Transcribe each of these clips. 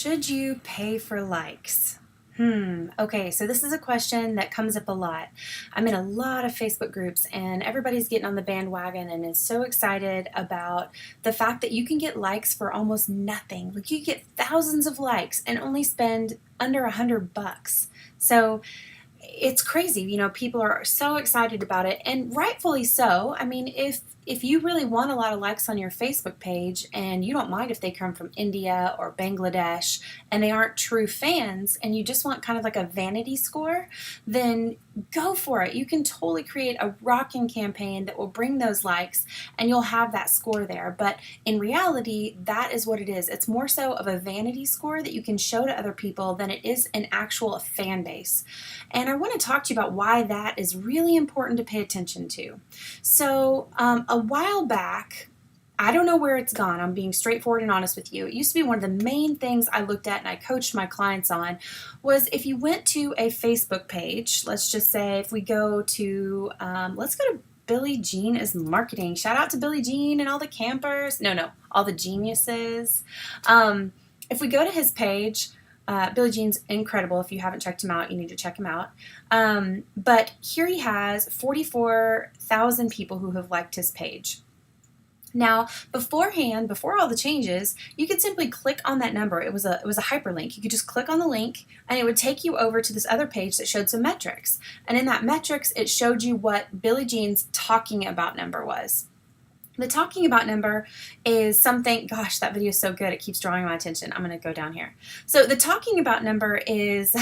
Should you pay for likes? Okay, so this is a question that comes up a lot. I'm in a lot of Facebook groups and everybody's getting on the bandwagon and is so excited about the fact that you can get likes for almost nothing. Like you get thousands of likes and only spend under $100. So it's crazy. People are so excited about it, and rightfully so. I mean, if you really want a lot of likes on your Facebook page and you don't mind if they come from India or Bangladesh and they aren't true fans and you just want kind of like a vanity score, then go for it. You can totally create a rocking campaign that will bring those likes and you'll have that score there. But in reality, that is what it is. It's more so of a vanity score that you can show to other people than it is an actual fan base. And I want to talk to you about why that is really important to pay attention to. So, a while back, I don't know where it's gone. I'm being straightforward and honest with you. It used to be one of the main things I looked at and I coached my clients on was if you went to a Facebook page, let's just say if we go to, let's go to Billie Jean is marketing. Shout out to Billie Jean and all the campers. No, all the geniuses. If we go to his page, Billie Jean's incredible. If you haven't checked him out, you need to check him out. But here he has 44,000 people who have liked his page. Now, beforehand, before all the changes, you could simply click on that number. It was a hyperlink. You could just click on the link and it would take you over to this other page that showed some metrics. And in that metrics, it showed you what Billie Jean's talking about number was. The talking about number is something, gosh, that video is so good. It keeps drawing my attention. I'm going to go down here. So the talking about number is,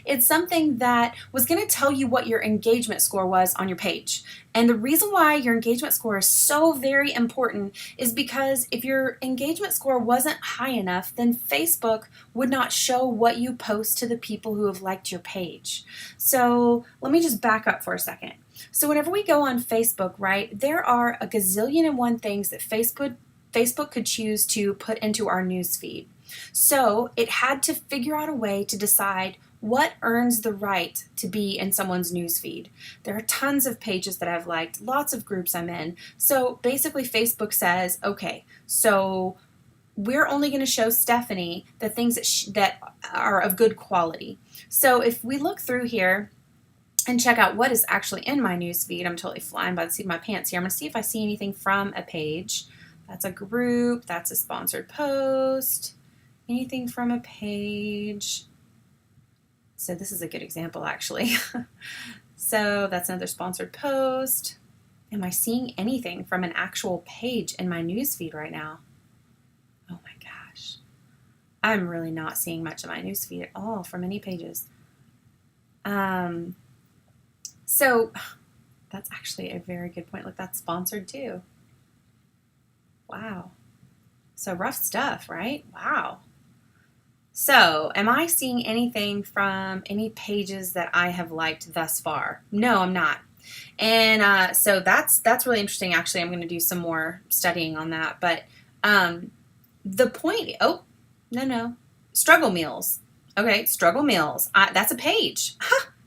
it's something that was going to tell you what your engagement score was on your page. And the reason why your engagement score is so very important is because if your engagement score wasn't high enough, then Facebook would not show what you post to the people who have liked your page. So let me just back up for a second. So whenever we go on Facebook, right, there are a gazillion and one things that Facebook could choose to put into our news feed. So it had to figure out a way to decide what earns the right to be in someone's news feed. There are tons of pages that I've liked, lots of groups I'm in. So basically Facebook says, okay, so we're only going to show Stephanie the things that are of good quality. So if we look through here and check out what is actually in my news feed. I'm totally flying by the seat of my pants here. I'm going to see if I see anything from a page. That's a group. That's a sponsored post. Anything from a page. So this is a good example, actually. So that's another sponsored post. Am I seeing anything from an actual page in my news feed right now? Oh my gosh. I'm really not seeing much of my news feed at all from any pages. So that's actually a very good point. Look, that's sponsored too. Wow. So rough stuff, right? Wow. So am I seeing anything from any pages that I have liked thus far? No, I'm not. And so that's really interesting. Actually, I'm going to do some more studying on that. But the point, no. Struggle Meals. Okay, Struggle Meals. That's a page.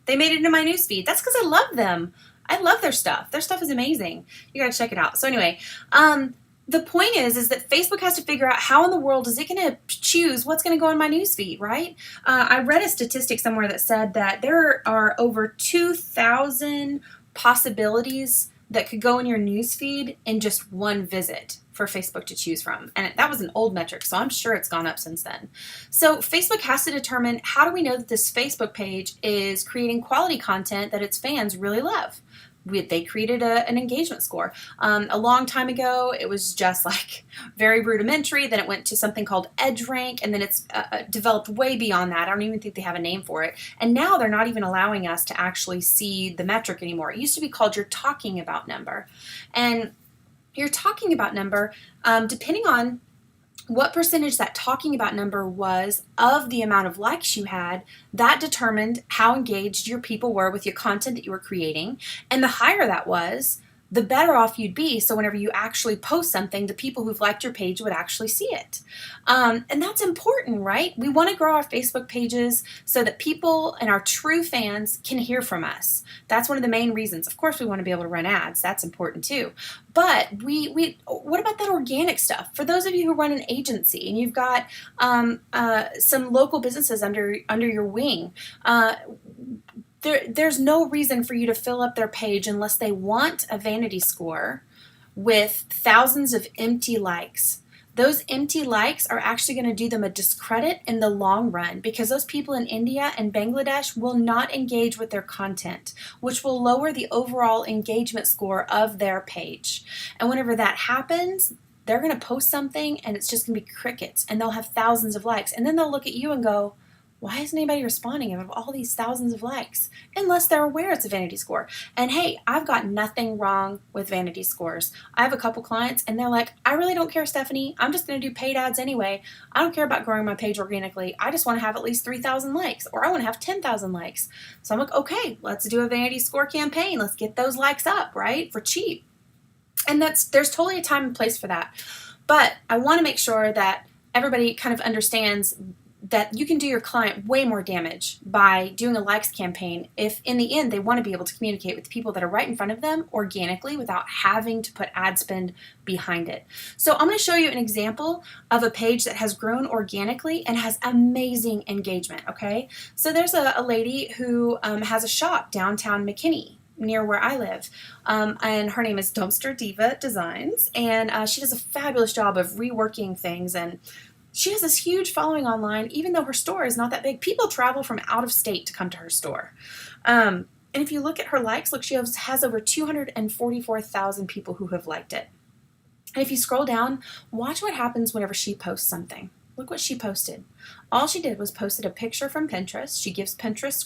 They made it into my newsfeed. That's because I love them. I love their stuff. Their stuff is amazing. You got to check it out. So anyway, the point is that Facebook has to figure out how in the world is it going to choose what's going to go in my newsfeed, right? I read a statistic somewhere that said that there are over 2,000 possibilities that could go in your newsfeed in just one visit for Facebook to choose from. And that was an old metric, so I'm sure it's gone up since then. So Facebook has to determine, how do we know that this Facebook page is creating quality content that its fans really love? They created an engagement score. A long time ago, it was just like very rudimentary. Then it went to something called EdgeRank, and then it's developed way beyond that. I don't even think they have a name for it. And now they're not even allowing us to actually see the metric anymore. It used to be called your talking about number. And your talking about number, depending on what percentage that talking about number was of the amount of likes you had, that determined how engaged your people were with your content that you were creating. And the higher that was, the better off you'd be. So whenever you actually post something, the people who've liked your page would actually see it. And that's important, right? We want to grow our Facebook pages so that people and our true fans can hear from us. That's one of the main reasons. Of course, we want to be able to run ads. That's important too. But what about that organic stuff? For those of you who run an agency and you've got some local businesses under your wing, there's no reason for you to fill up their page unless they want a vanity score with thousands of empty likes. Those empty likes are actually going to do them a discredit in the long run, because those people in India and Bangladesh will not engage with their content, which will lower the overall engagement score of their page. And whenever that happens, they're going to post something and it's just going to be crickets, and they'll have thousands of likes. And then they'll look at you and go, why isn't anybody responding out of all these thousands of likes? Unless they're aware it's a vanity score. And hey, I've got nothing wrong with vanity scores. I have a couple clients and they're like, I really don't care, Stephanie. I'm just going to do paid ads anyway. I don't care about growing my page organically. I just want to have at least 3,000 likes, or I want to have 10,000 likes. So I'm like, okay, let's do a vanity score campaign. Let's get those likes up, right? For cheap. And there's totally a time and place for that. But I want to make sure that everybody kind of understands that you can do your client way more damage by doing a likes campaign if in the end they want to be able to communicate with people that are right in front of them organically without having to put ad spend behind it. So I'm going to show you an example of a page that has grown organically and has amazing engagement, okay? So there's a lady who has a shop downtown McKinney, near where I live, and her name is Dumpster Diva Designs, and she does a fabulous job of reworking things, and she has this huge following online, even though her store is not that big. People travel from out of state to come to her store. And if you look at her likes, look, she has over 244,000 people who have liked it. And if you scroll down, watch what happens whenever she posts something. Look what she posted. All she did was posted a picture from Pinterest. She gives Pinterest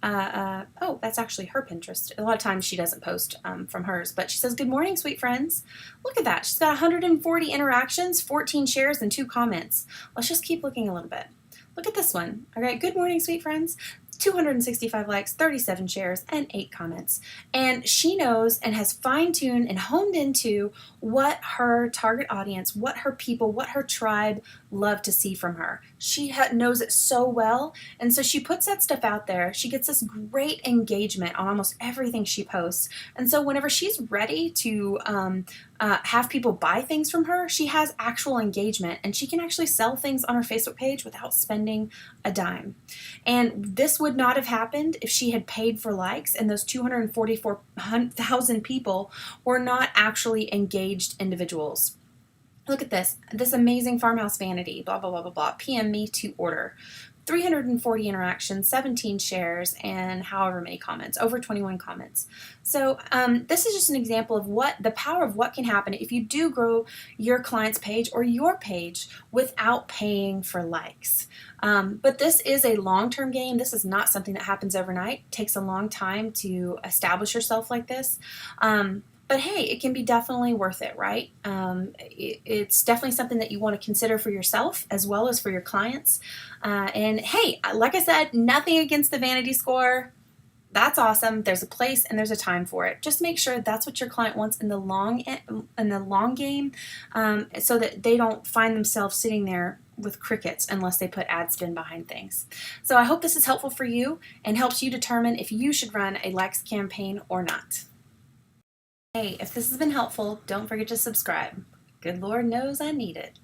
oh, that's actually her Pinterest. A lot of times she doesn't post from hers, but she says, "Good morning, sweet friends." Look at that. She's got 140 interactions, 14 shares, and 2 comments. Let's just keep looking a little bit. Look at this one. All right, "Good morning, sweet friends." 265 likes, 37 shares, and 8 comments. And she knows and has fine-tuned and honed into what her target audience, what her people, what her tribe love to see from her. She knows it so well, and so she puts that stuff out there. She gets this great engagement on almost everything she posts. And so whenever she's ready to have people buy things from her, she has actual engagement, and she can actually sell things on her Facebook page without spending a dime. And this would not have happened if she had paid for likes and those 244,000 people were not actually engaged individuals. Look at this amazing farmhouse vanity, blah, blah, blah, blah, blah, PM me to order. 340 interactions, 17 shares, and however many comments, over 21 comments. So this is just an example of the power of what can happen if you do grow your client's page or your page without paying for likes. But this is a long-term game. This is not something that happens overnight. It takes a long time to establish yourself like this. But hey, it can be definitely worth it, right? It's definitely something that you want to consider for yourself as well as for your clients. And hey, like I said, nothing against the vanity score. That's awesome. There's a place and there's a time for it. Just make sure that's what your client wants in the long game, so that they don't find themselves sitting there with crickets unless they put ad spend behind things. So I hope this is helpful for you and helps you determine if you should run a likes campaign or not. Hey, if this has been helpful, don't forget to subscribe. Good Lord knows I need it.